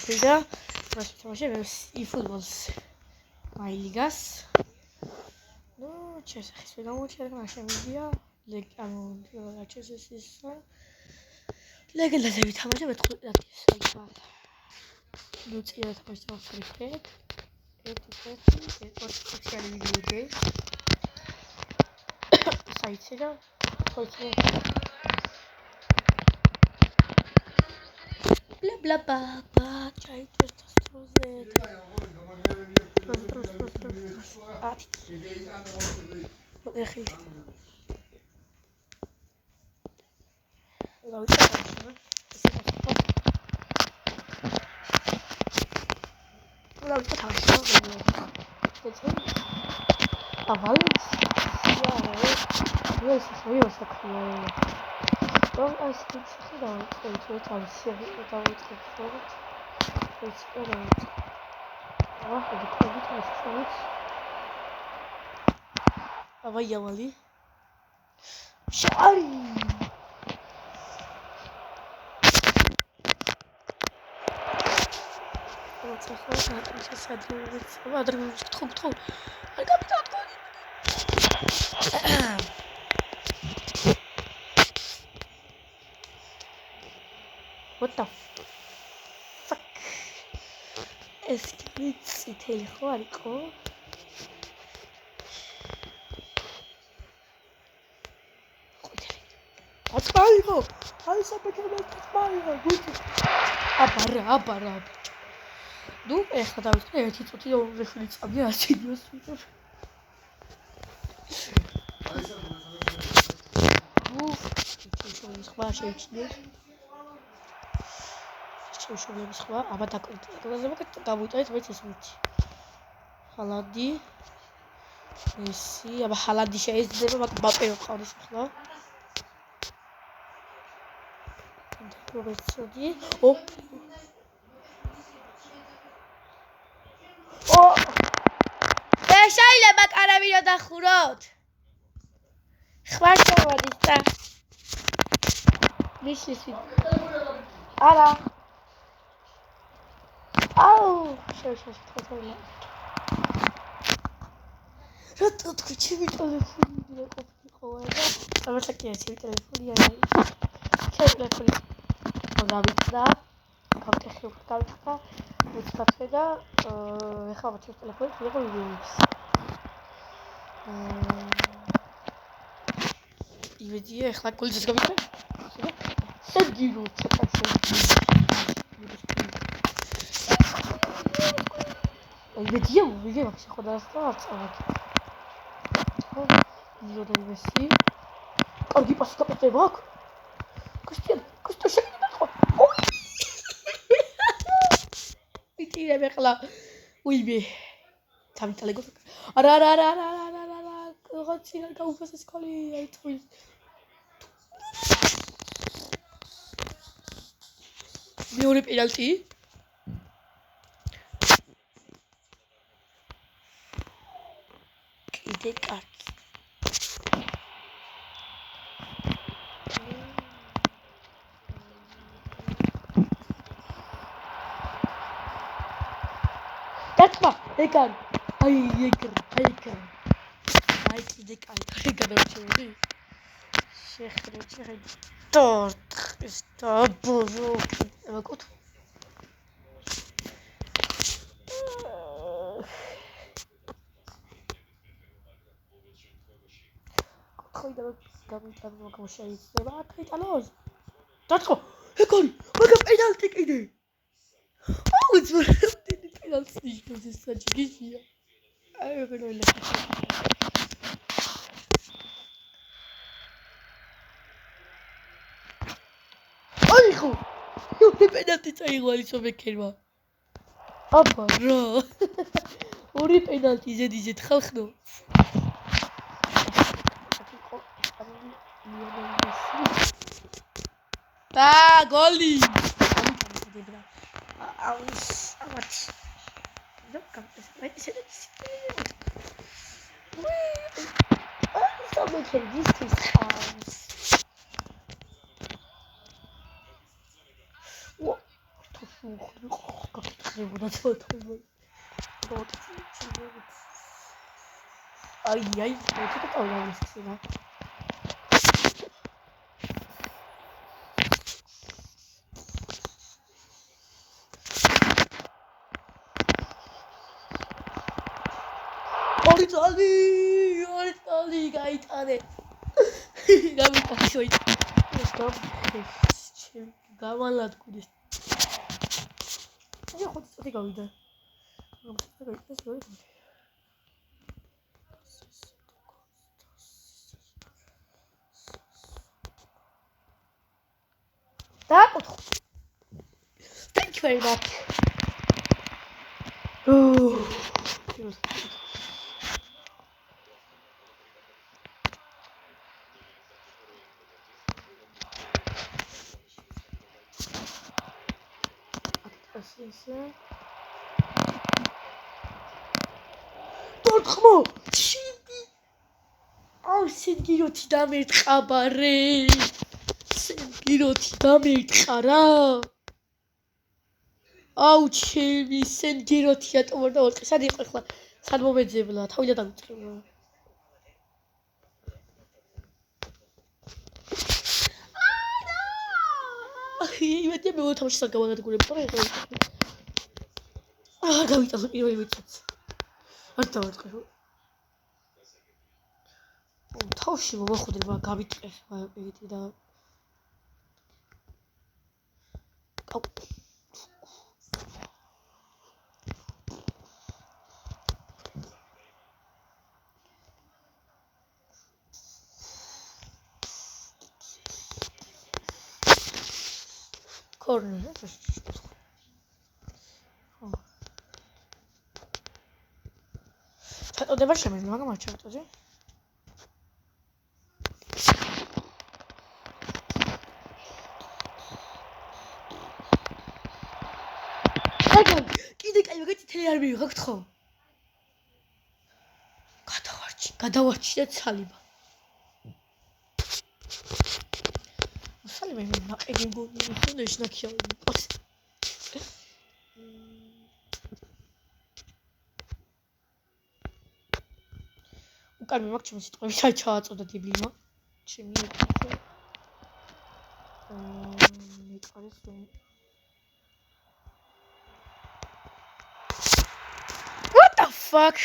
და მას თამაშობ eFootball-ს. მაილიგას. ნუ ჩესახის ვეგამოჩერდა შემიძლია ანუ ჩესის ლეგენდები თამაშობ 15 საათი. ნუ წინა თამაშობ ფრიქეთ. ოთხი ვიდეოები. საიტზე და ხოლმე bla bla bla ჩაიწერთ სტროზე ეხი ავაიავალი შარი What the fuck? ეს წითელი ხო არისო? აწმაიღო! აი საფეთქებად აწმაიღო! გუჩი. აბარა. ნუ ეხლა დავიწყე 1 წუთი და 2 შვილი წამია ასიდიოს. შევშოლების ხვა, აბა დაკლაზე გამოვიტანეთ მეც ეს მითი. ჰალანდი. ესი, აბა ჰალანდი შეიძლება, მაგრამ ბაპე ყავს ახლა. პროფესორი. ო! შეიძლება კარავინო დახუროთ. ხმა შემოდის და ვიშისი. არა. აუ, შევშოთხოვე. რატო თქვი ჩემი ტელეფონი და ყოფილიყო და სამართლია ჩემი ტელეფონი არა. ჩემი ტელეფონი დავიწყდა. გავტეხი დავიწყდა. უცბათვე და ეხლა ჩემი ტელეფონი იყო ვიდეოებს. ივედია ეხლა გულზეს გამიქრე. სერგიო ცოტაში. ივედია ვიგებ შეხოდასთან არწავად. იზოდაივესი. კარგი პასი გაკეთება აქ. კრისტიან შეგიძლია ხო? ვიტირებ ეხლა. უიბე. თავიტალეგო. არა. რაღაცა გაუფასეს კოლი აიწვის. მეორე პენალტი. კიდე კარგი. დაწვა, ეგარ. აი ეგარ. აი კიდე კარგი გადავჭერდი. შეხედე. ტორტის და ბორო. აკუთ. ხოიდა გამიტანო შეიძლება აკრიტალოს. დაწვა, ეგარი. მაგა პენალტი კიდე. აუ ძვირადად პენალტი ნიშნავს ეს საჭგიშია. აი ეგრელა. აიხო. პენალტი წაიღო ისო მეკერმა. აბა რა. ორი პენალტი ზედიზედ ხალხნო. და გოლი. აუს. და კაპიტანი ისედაც. somebody use his arms. What the fuck? გაკეთებოდა თოთო. აი, ცოტა დავისხსნა. ორი წალი გაიტანე. გამიკაშოი. გამალადგუდეს. აი ხო ცოტა გავიდა. დააკუთხო. Thank you very much. Tortmo! Chidi! Au, sengiroti damertqaba re. Sengiroti damertqara. Au, chemi sengiroti ატომორდა ორყი. სად იყო ახლა? სად მომეძებლა? თავიდან დავიწყება. იმედია მე მოთავში საგავანადგურებ, თორე ეხლა გავიტანო პირველი ვიწოც. არ დავიწყე. თავში მომახვდება გავიტყე ეგეთი და corner. ჩატოდება შემიძლია, მაგრამ არ ჩავტოდი. კიდე კაი მაგათი თელი არ მივიღებთ ხო? გადავარჩი და ცალიბა. სალიბა მე ნაყიდი მგონი ხონდა შნაქიავი. უკან მაგ ჩემს სიტყვები ჩააწოდა დიბლიმა. ჩემი ეთქე. მიყარეს What the fuck?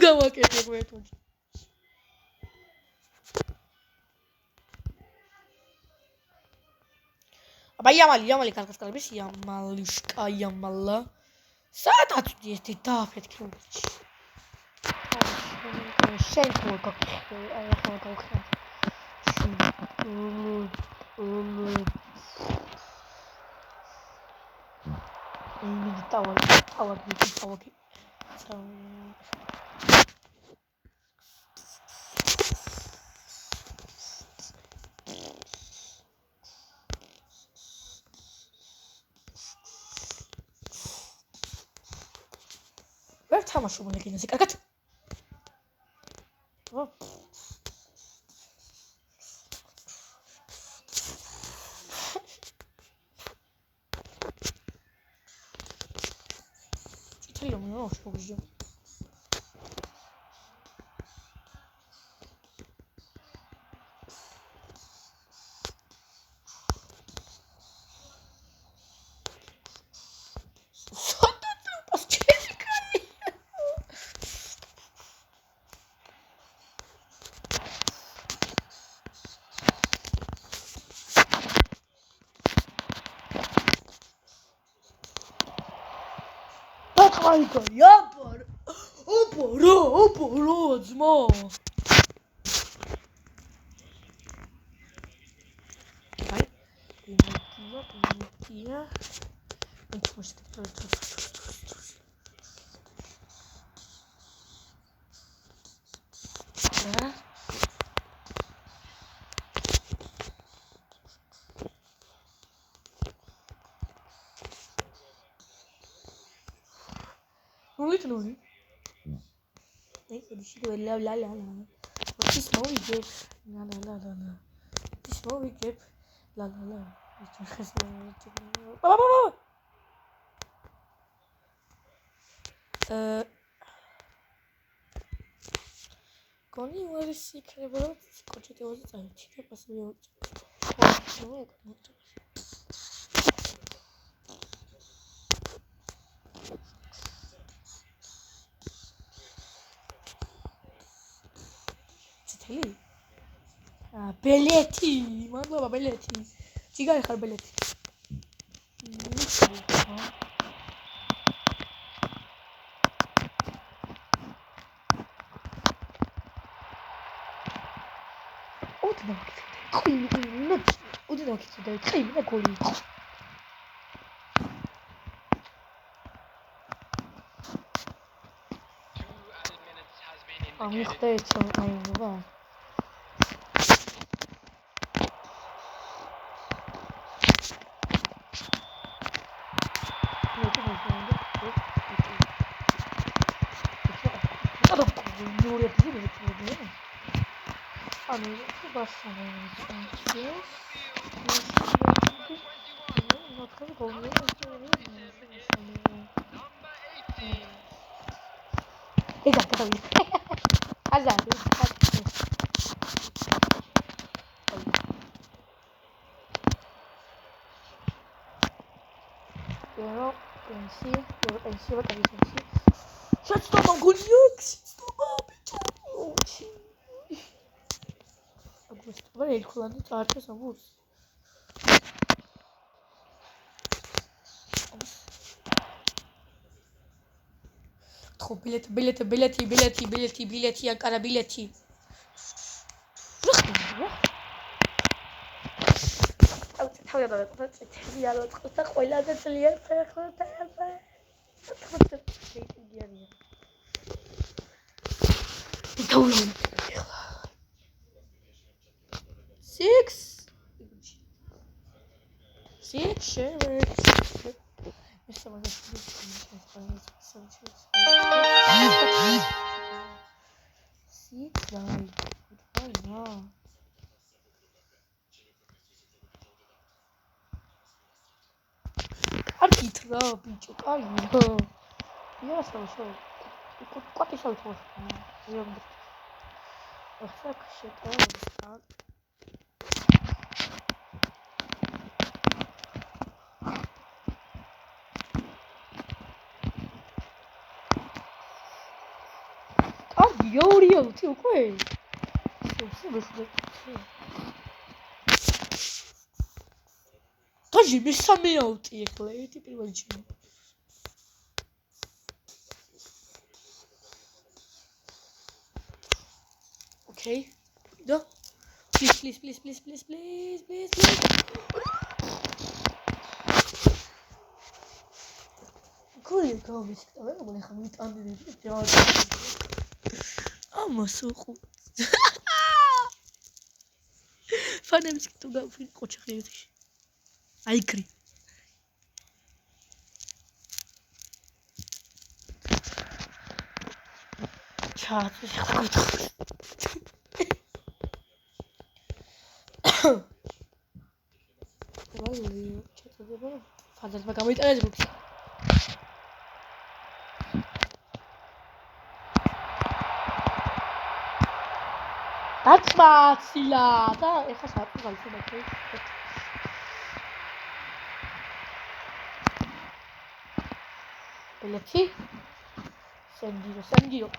გამაკეთე მოეთქე. აბა იამალი კარგად იამალიშკა იამალა. სადაც ერთი დააფეთქე უჩი. შენ მოგაკეთე, აი ახლა გავხსნა. ტავაგი. ვერ თამაშობ ლეგენდაზე, კარგად. წითელი რომ მოშობჟო. Ay yapar. Oporo zmo. Ay. Tira. Nuri. Neyse düşürüyor. La. ის მოვიგებ ლა ის მოვიგებ ლა გონი უარის იქნება რომ კოჩეთი ვაზე წაიჩი და პასები ავჭი წითელი ბელეთი მადლობა ბელეთი ციგარი ხარ ბელეთი ოდნავ ქიცდა წაიმე და გოლი იყო ამიხდა ეცო აიობა ანუ ბასანე Var el kullandığı artı savur. Bileti, Ankara bileti. Six Yorio, tio, coi. Taji, me sami auti, ecco, ti privagino. Okay. Do. Please. Coi, come si sta vedendo le camite di Amasuku. Fanemos que tu gafin cocheiros. Aikri. Chat. Fazer uma camisa de boxe. That's Matsila. Tá, essa sabe vai ser daqui. Beleti. Sendiyo.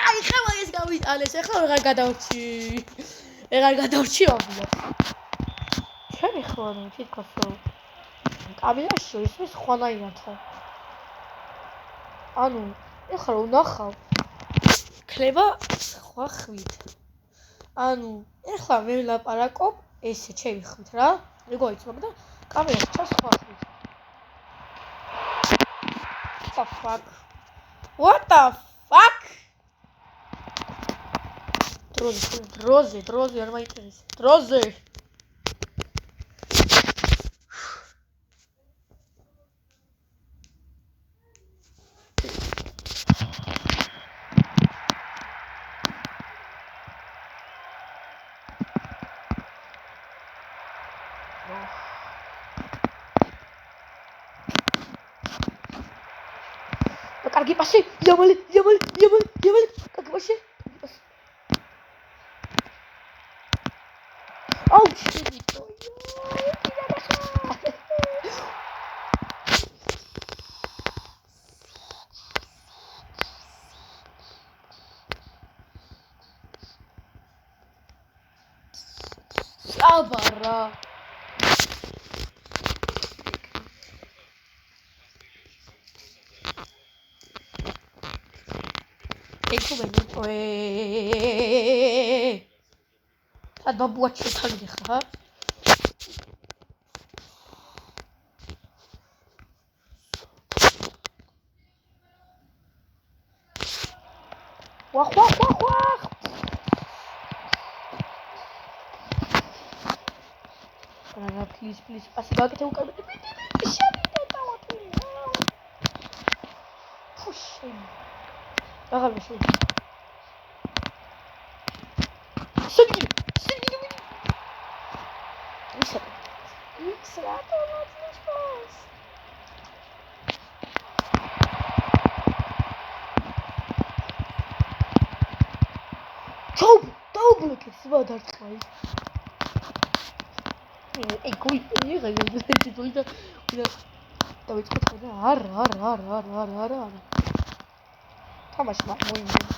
Ai, ხება ეს გავიტანეს. ეხლა ვეღარ გადავრჩი აბილა. ჩემი ხوانი თითქოსო. კაბინაში ის ხვანაიანთა. ანუ ეხლა ვნახავ ქლება სხვა ხვით. ანუ ეხლა მე ვლაპარაკობ ესე ჩემი ხვით რა. როგორ იცნობ და კამერას ჩას სხვა ხვით. What the fuck? დროზე არ მაინტერესებს. დროზე. კარგი პასი, იამალი, კარგი პასი. აუ, შედიტო. აბარა. ეკუბენი. და ბაბუაჩი ხალხი ხა. ვახ. რა პლიზ პასი გაკეთე უკან. შევიდე დავატვი. ფუში. აღარ შევიდე. შევიდე. X rato nos pés. Double se va dar trai. E coi ragazzi, tolta. Dove c'è cosa? Ar. Tamam, muy.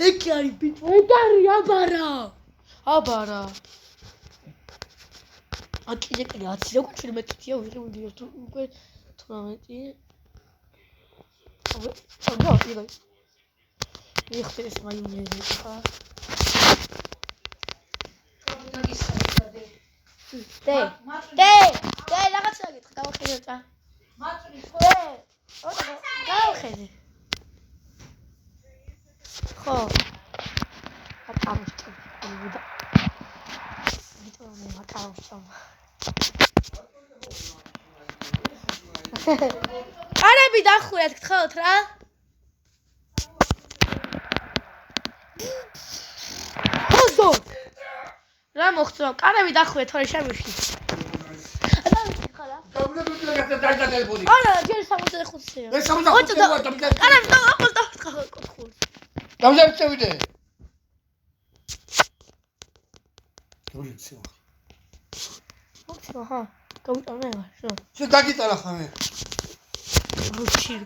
ეკარი ბიტო, ეკარი აბარა. აკიზე კრი 10 როგორ 17-ია ვიღე თუ უკვე 18. აბა, იხდეს მაიუნერი ხა. დე, რაღაცა გითხა, გავახედე წა. მაწვი ხო? გავახედე. ხო. აკავშტო. ვიტო აკავშტო. არები დახურეთ გთხოვთ რა. ხოსო. რა მოხდა? კარები დახურეთ თორე შემიში. არა, ჯერ 65-ია. ეს 65-ია და კარები და დამზარ წევიდე. გულიცო. ოქა, გავიტანე რა. შენ გაგიტარა ხამე. რუჩი.